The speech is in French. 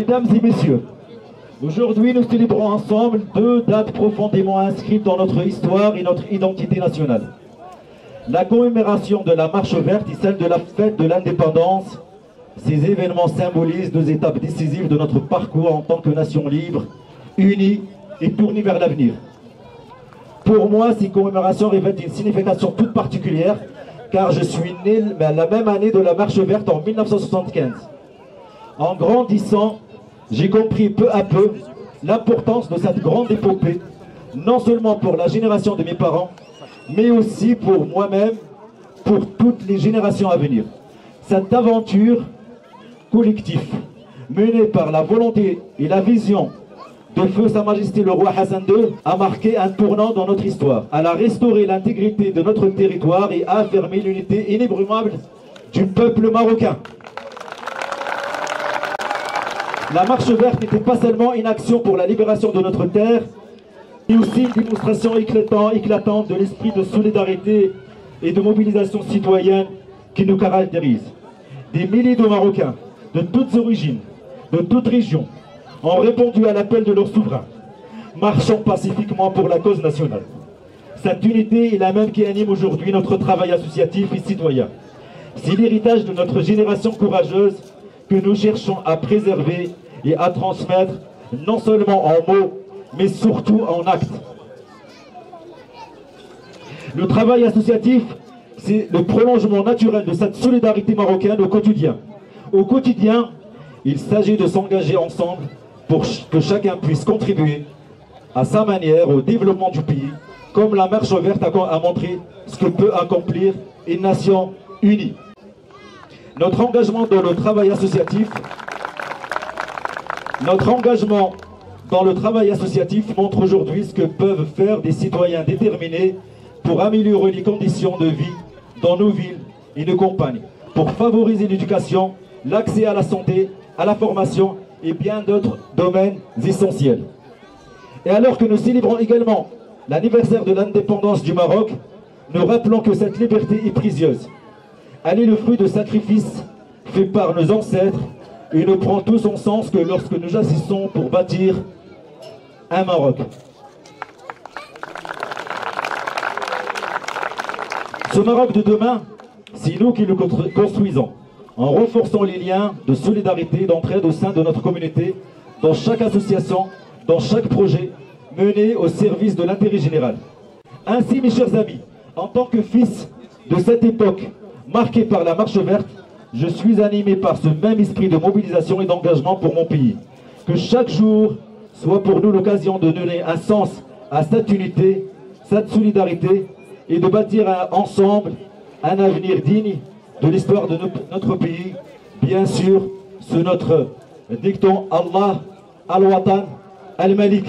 Mesdames et messieurs, aujourd'hui nous célébrons ensemble deux dates profondément inscrites dans notre histoire et notre identité nationale. La commémoration de la Marche verte et celle de la fête de l'indépendance. Ces événements symbolisent deux étapes décisives de notre parcours en tant que nation libre, unie et tournée vers l'avenir. Pour moi, ces commémorations revêtent une signification toute particulière, car je suis né la même année de la Marche verte en 1975. En grandissant, j'ai compris peu à peu l'importance de cette grande épopée, non seulement pour la génération de mes parents, mais aussi pour moi-même, pour toutes les générations à venir. Cette aventure collective, menée par la volonté et la vision de feu Sa Majesté le roi Hassan II, a marqué un tournant dans notre histoire. Elle a restauré l'intégrité de notre territoire et a affirmé l'unité inébranlable du peuple marocain. La Marche verte n'était pas seulement une action pour la libération de notre terre, mais aussi une démonstration éclatante de l'esprit de solidarité et de mobilisation citoyenne qui nous caractérise. Des milliers de Marocains, de toutes origines, de toutes régions, ont répondu à l'appel de leur souverain, marchant pacifiquement pour la cause nationale. Cette unité est la même qui anime aujourd'hui notre travail associatif et citoyen. C'est l'héritage de notre génération courageuse que nous cherchons à préserver et à transmettre, non seulement en mots, mais surtout en actes. Le travail associatif, c'est le prolongement naturel de cette solidarité marocaine au quotidien. Au quotidien, il s'agit de s'engager ensemble pour que chacun puisse contribuer à sa manière au développement du pays, comme la Marche verte a montré ce que peut accomplir une nation unie. Notre engagement dans le travail associatif montre aujourd'hui ce que peuvent faire des citoyens déterminés pour améliorer les conditions de vie dans nos villes et nos campagnes, pour favoriser l'éducation, l'accès à la santé, à la formation et bien d'autres domaines essentiels. Et alors que nous célébrons également l'anniversaire de l'indépendance du Maroc, nous rappelons que cette liberté est précieuse. Elle est le fruit de sacrifices faits par nos ancêtres et ne prend tout son sens que lorsque nous agissons pour bâtir un Maroc. Ce Maroc de demain, c'est nous qui le construisons, en renforçant les liens de solidarité et d'entraide au sein de notre communauté, dans chaque association, dans chaque projet, mené au service de l'intérêt général. Ainsi, mes chers amis, en tant que fils de cette époque marquée par la Marche verte, je suis animé par ce même esprit de mobilisation et d'engagement pour mon pays. Que chaque jour soit pour nous l'occasion de donner un sens à cette unité, cette solidarité, et de bâtir ensemble un avenir digne de l'histoire de notre pays. Bien sûr, sous notre dicton Allah, Al-Watan, Al-Malik.